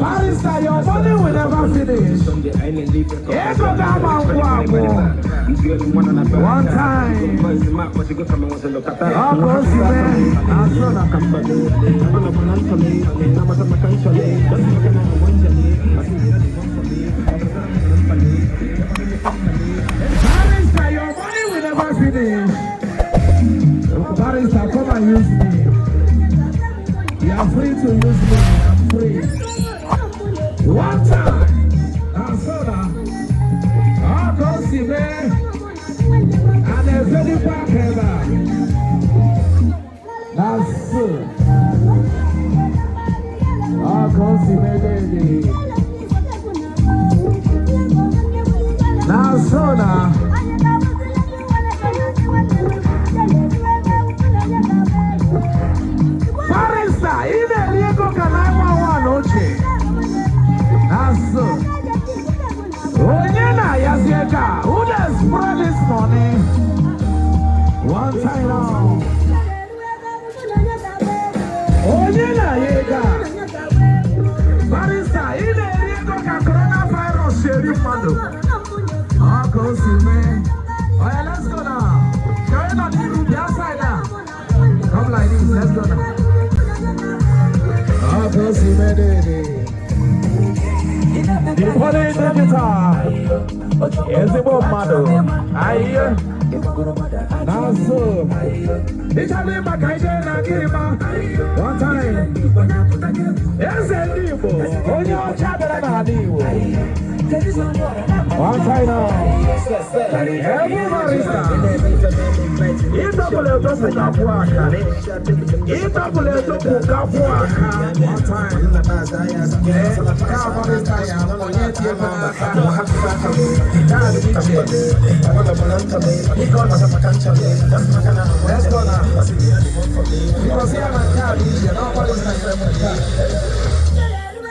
Barista, your money will never finish. One time. Barista, your money will never finish. Barista, come and use me. You are free to use me. I'm free. One time. That's all. I'll go see me. And a very back ever. That's it. I'll go see me, baby. That's all. Barista, ile lieko kanaiwa wanoche. Naso. Onyena yazieka. Who does spread this money? One time now. Onyena yega. Barista, ile lieko ka coronavirus sheri mando. Go see me. Oh yeah, let's go now. Carry on the room, the outside now. Come like this, let's go now. Go see me, daddy. The police guitar. Yes, it was mother. I hear. Now so. It's a little back, I did not give him one time. Yes, Igbo. Oh, you're chatting about Igbo. One time now. Everybody stop.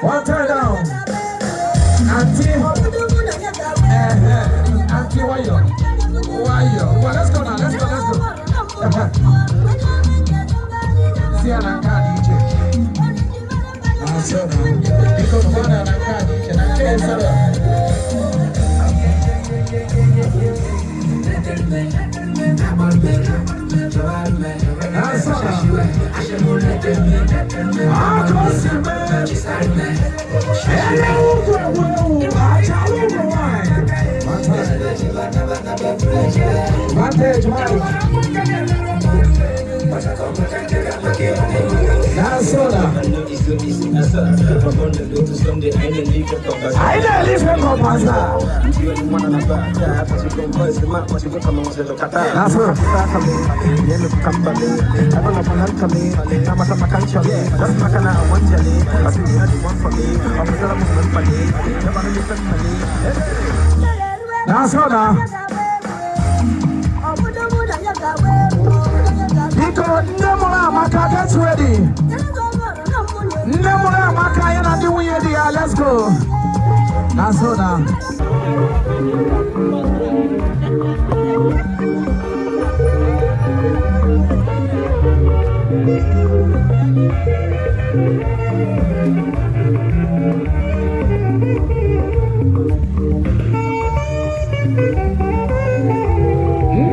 One time now. Auntie, Auntie, why you? Well, let's go now. Let's go. See how I can't DJ. So now, because one I can't DJ, I can't sell it. That's all. I don't live in Kopasa. That's all now. Because Nemora Maka gets ready. Nemora Maka yana doing it. Let's go. That's all now.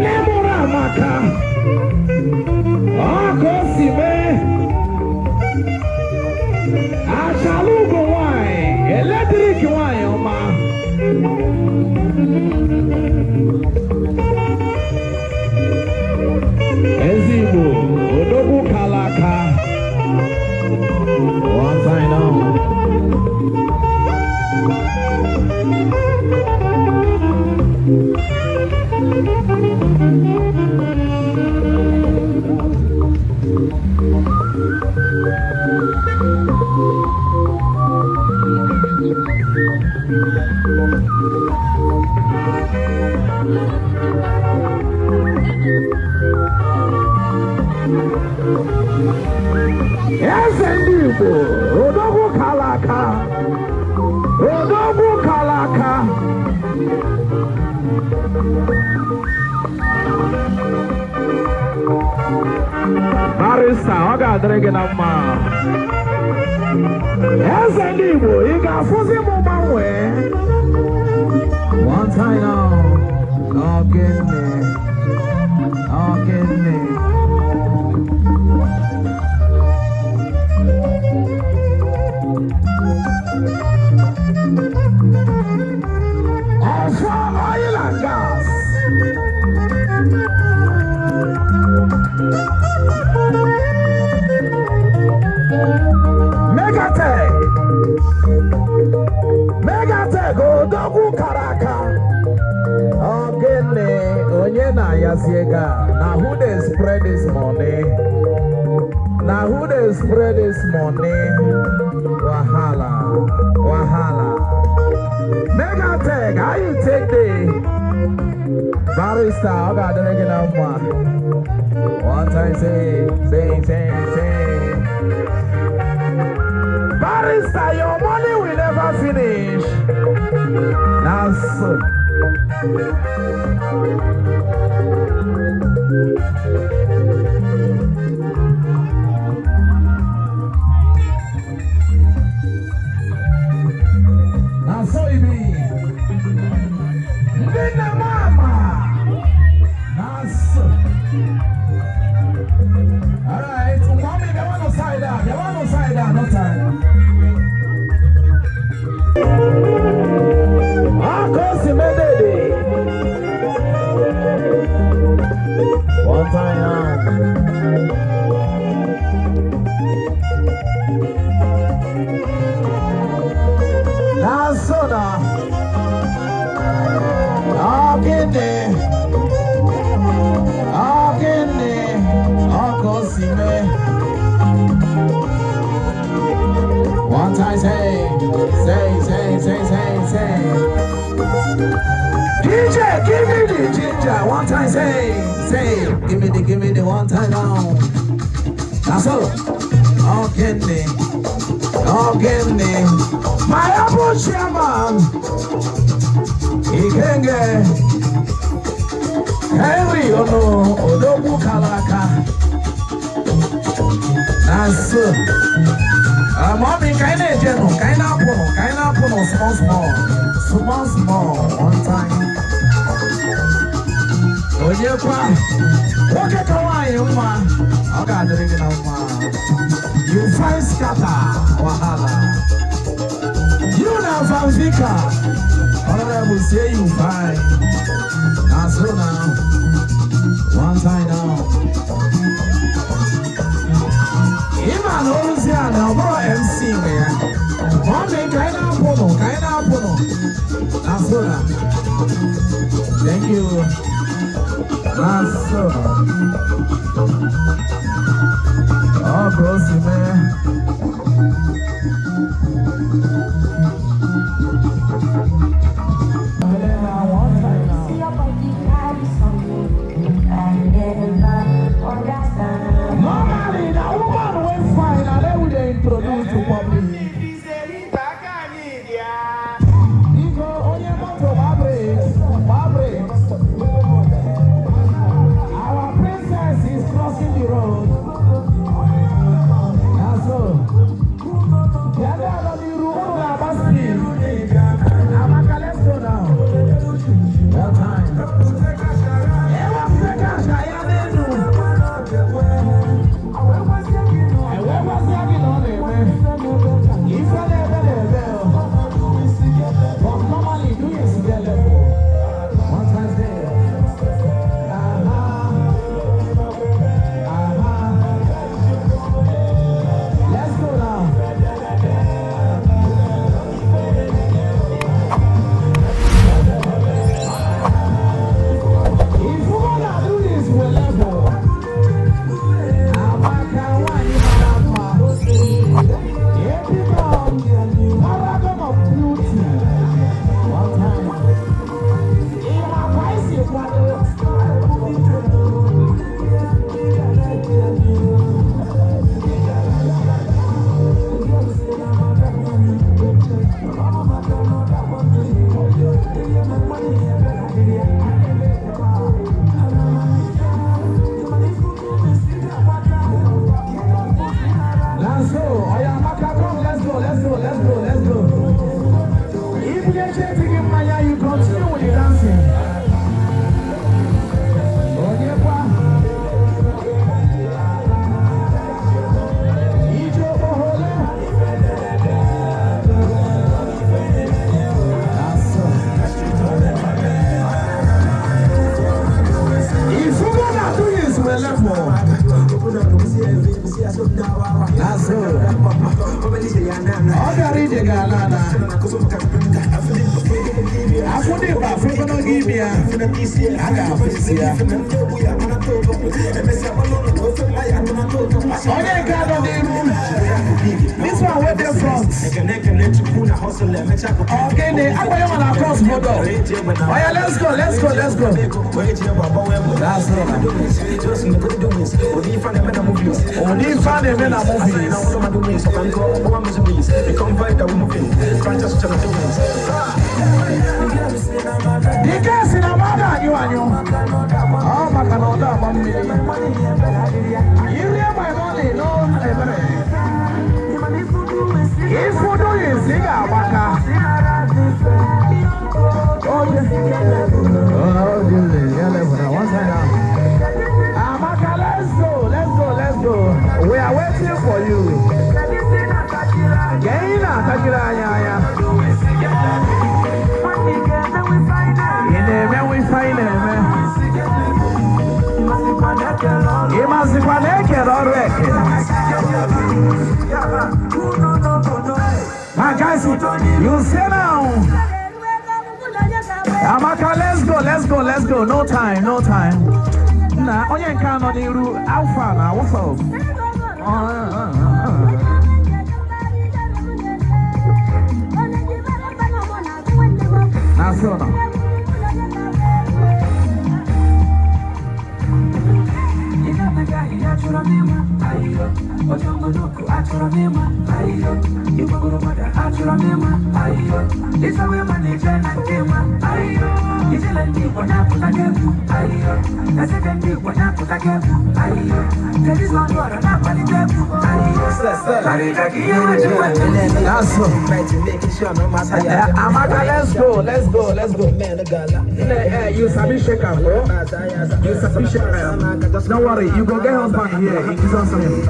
Nemora Maka. Take you on, ma. Igbo, Odogu Kalaka. One time now. Yes, and Igbo, Odogu Kalaka, Odogu Kalaka. Barista, oga drinking up ma. Yes, and Igbo, you got fuzzy mama way. One time now, oh goodness, oh goodness. Oil and gas. Megatech, Odogu Karaka. Ogene, Onyena Yaziega. Now who they spread this money? Now who they spread this money? Wahala, wahala. Megatech, how you take the barista? I got the regular one. One time say. Barista, your money will never finish. Now so. Now so it be. Alright, mommy, they want to side down, no time. One time now. Now so now. One time say. DJ, give me the ginger. One time say. Give me the one time now. That's all. Okay. My Apple chairman. He can get Henry Odogu Kalaka. That's mommy, kind of small, one time. Oh, yeah, what can Hawaii, man? I got the ring of man. You find scatter, wahala. You now found Vika. All I will say you find. That's so now. One time now. Iman Olusia now, bro, MC, man. Mommy, kind of pono. That's so now. Thank you. That's so. Oh, grossy, man. Normally, the woman will find and then we introduce to public. Our princess is crossing the road. That's all. This one where they're from. Okay, I'm going to cross border. Oh yeah, let's go. That's all. Only find them in the movies. The gas in a mother, you and you. Oh, my God, you hear my money, no, if you do it, sing out, Baka. Oh, Amaka, let's go. We are waiting for you. We find it, man. You must be naked already. My guys, you say now. Amaka, let's go. No time. Nah, onye nka no ni ru alpha na wofo. Na so no. Let's go. You sabi shake up, bro. Don't worry, you go get husband here. He is awesome.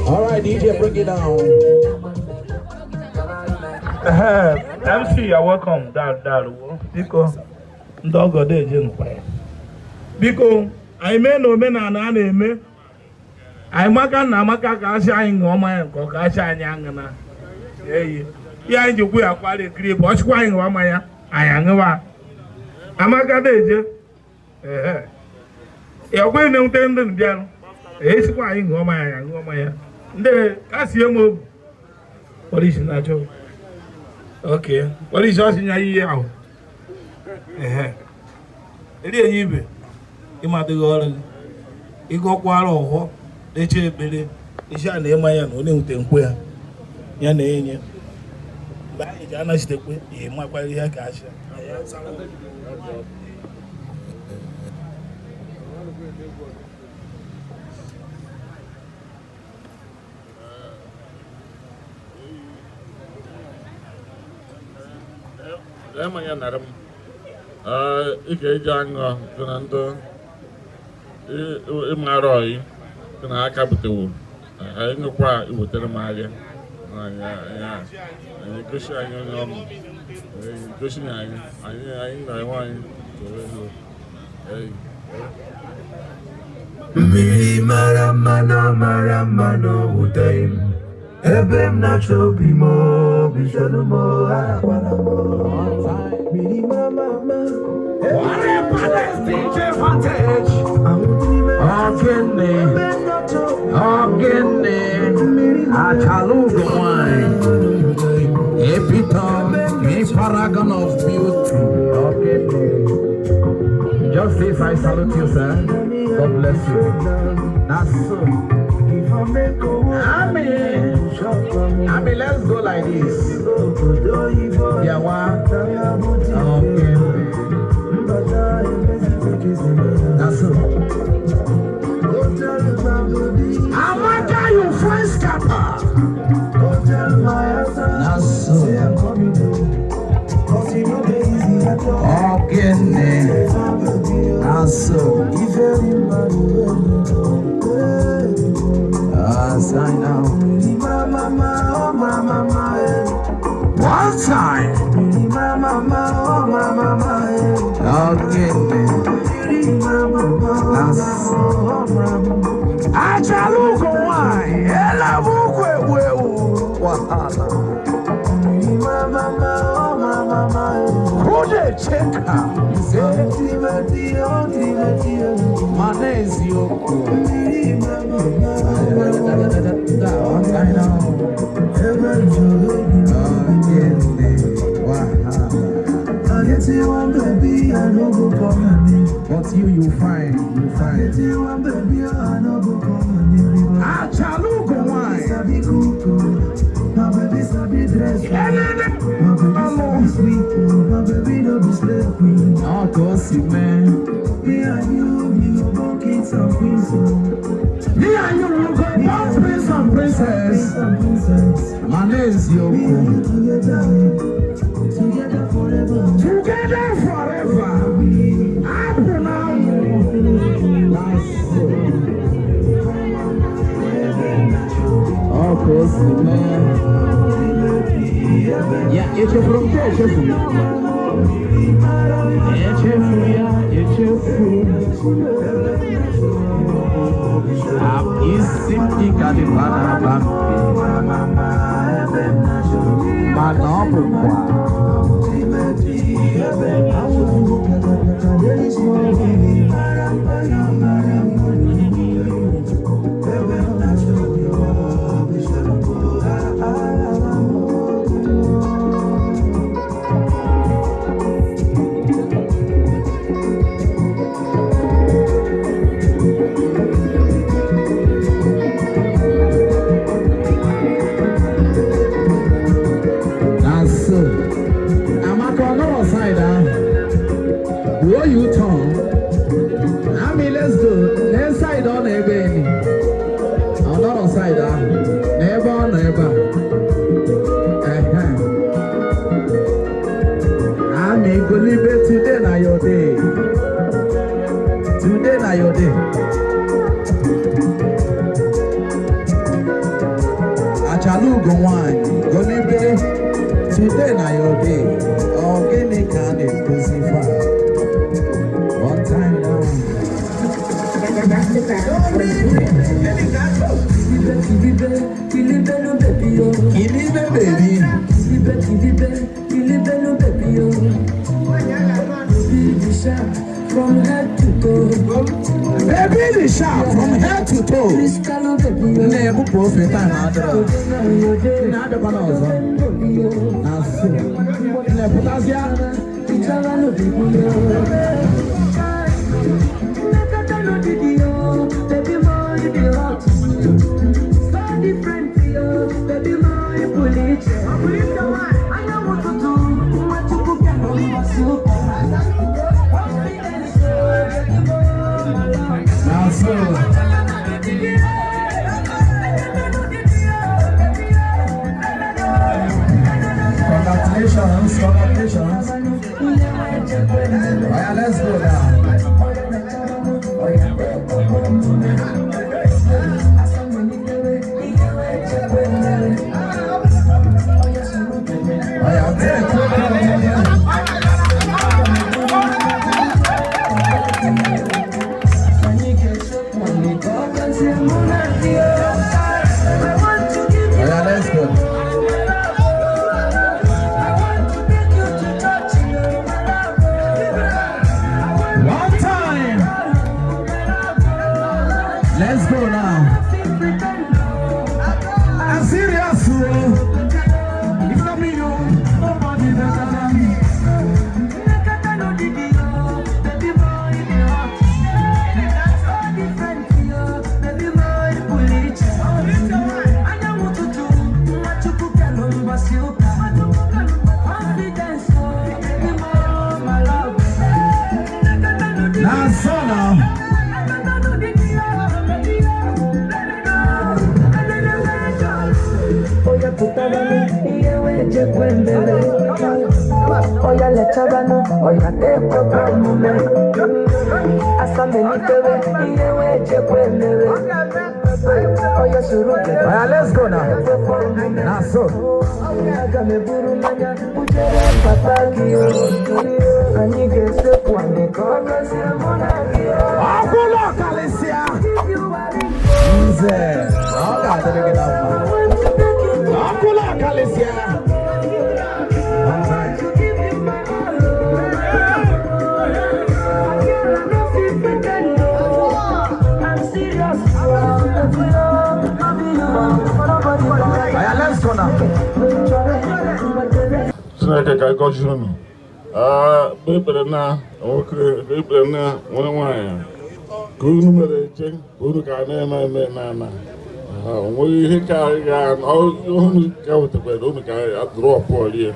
All right, DJ, bring it down. MC, you're welcome. Because dog got there, because I may no men and anime. I maka shine on my cockasha young. Yeah, you will quite a creep. What's crying on my I am a Amaka Deja. You're going to tend them down. It's crying on my the Cassium. What is natural? Okay. What is yours in your ear? It is even. You might go. You go quarrel. They chip Billy. It's your name. I am only thing where your name. But it's an stick with you. My quality cash. Emang naram, ike jangan kenanto, imaroi, kena akar betul. Ayo ngapa ibu termaja, ya, ini kusya yang kusya ayo Taiwan, Miri maramano utaim. Ebem nacho bimo bishalumo akwalamo. Miri mama. What a palace DJ Vantage. Ogene. Achaluga wine. Epitome, a paragon of beauty. Ogene. Justice, I salute you, sir. God bless you. That's so. Amen, let's go like this. Yeah, one. Okay. That's all. Amaka, you first scapper. That's all. Okay. Achaluko wine, ela bukwe wahala. Kude cheka, manezi yoku. But you find. Achaluko wine. My baby sabi dress. My baby sweet. My baby no be slave queen. Oh, gossip man. Me and you, we go born kings and queens. Me and you, we go born prince and princess. My name is Yoko. Together forever. Together forever. I pronounce oh, gossip man. Yeah, it's a from there, Where you turn? I mean, let's go. Let's side on a baby. I'm not on side down. Never. I mean, go live it today, now your day. Today, now your day. Achalugo wine. Go live it today, now your day. Organic and crucified. One time now. From head to toe. Baby, the sharp from head to toe. Never profit and other. Never panosa. Nasu. Never panasia. Congratulations. Alright, let's go now. Let's go now. I'm serious, if not me, nobody better than me. Now, so now. Oya le chabano, oya te programme. Asa menitewe, iyewe chekwendele. Oya surute. Oya, let's go now. Now so. Akulo Kalesia. Nze. Oga adịghị na mma. Akulo Kalesia. One time. Aya, let's go now. Chineke ka gọzie unu. Ekpere na nwoke, ekpere na nwere nwaanyị ka unu mere eche ka unu ka na-eme n'ana. Onweghị ihe ka unu ka wetakwara unu ka drọpụ rie.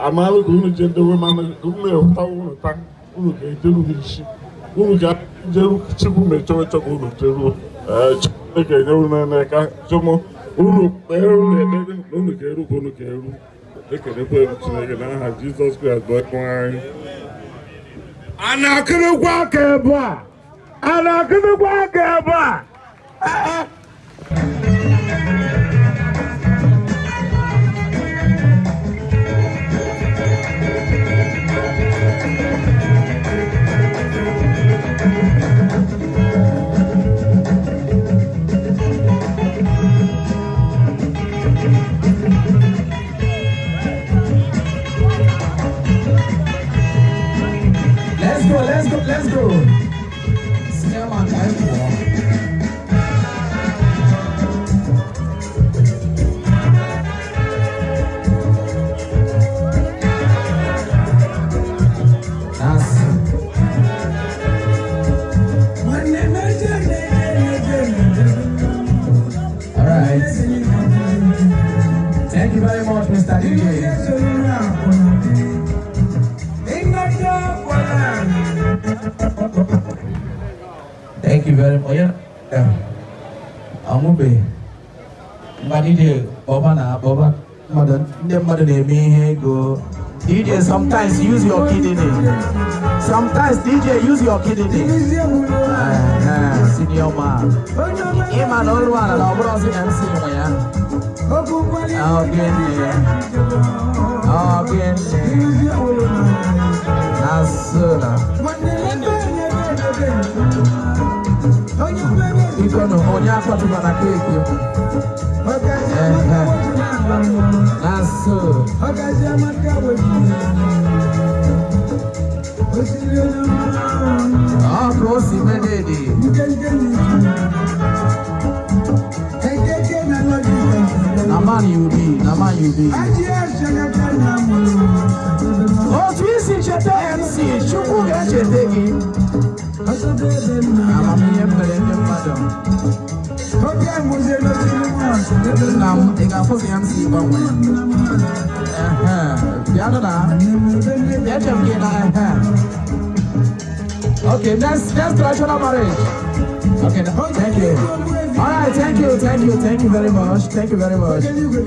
Amalụ ka unu je ndewe mana ka unu ehụta unu taa unu ga-ejeru n'isi. Unu ga-ejeru chukwu mechọrọ ka unu jeruo. Chineke nye unu n'aka chụmụ unu kpere unu ekpere na unu ga-eru ka unu ga-eru. Ekelekwa Chineke n'aha Jizọs Kraịst bụ Onyenwe anyị. A na-akụrụkwa aka ebe a. A na-akụrụkwa aka ebe a. Let's go. Cinema time. All right. Thank you very much, Mr. DJ. Thank you very much. Yeah. Amube. DJ, Boba. Mother, they go. DJ, sometimes use your kidney. Sometimes DJ, use your kidney. Senior man. Iman all one, and I'll bring MC. Again. Ikono onya kwatu bana keki. Naso. Ah, kosi mededi. Naman you be. Oh, twisi chete MC. Chuku chete. Okay, that's traditional marriage. Okay, thank you. All right, thank you very much. Thank you very much. Thank you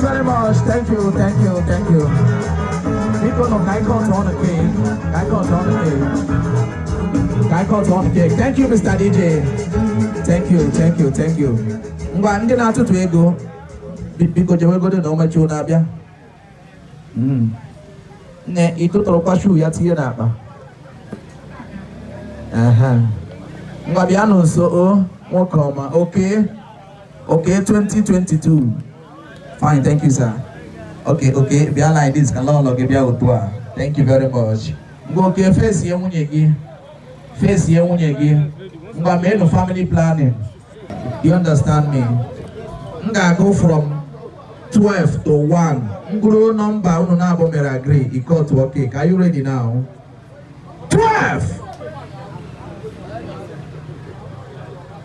very much. Thank you. People know I can't on the cake. Thank you, Mr. DJ. Thank you. Ngwa ndị na-atụtụ ego biko jewe godo na omechi ụlọ abịa. Ne ịtụtụrụ kwashu ya tinye n'akpa. Ngwa bịa nso o nwoke ọma. Okay, 2022. Fine, thank you, sir. Okay, bịa like this, ka lọlọ gị bịa otu a. Thank you very much. Ngwa okay, face ye nwunye gị. Ngwa mee no family planning. You understand me? Nga go from 12 to 1. Nguru number unu na abo mere agree. Equal to okay. Are you ready now? 12.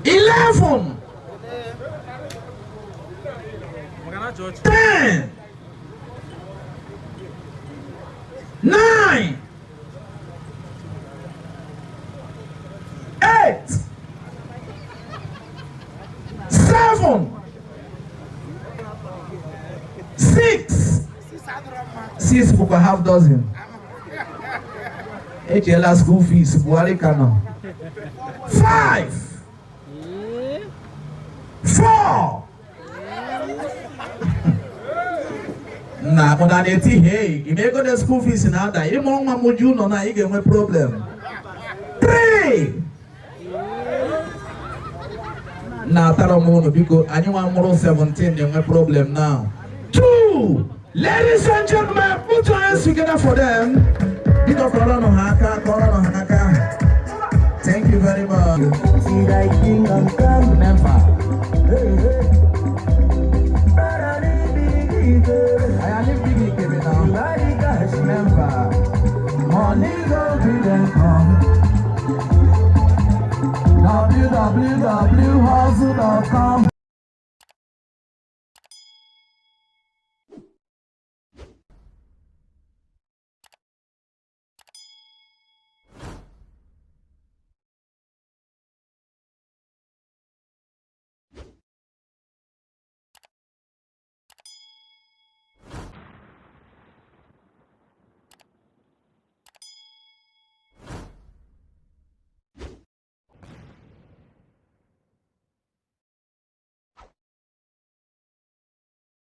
11. 10. 9. 8. 7. 6. 6 for half dozen. Ejela school fees, Buhari Kano. 5, 4. Nah, but I need hey, you may go to school fees in other. You want one you know now you get my problem. 3. Now Taramono because I know I'm more 17, you my problem now. 2. Ladies and gentlemen, put your hands together for them. Thank you very much. Never. I live big now. Never. Money go be them come. www.hustle.com.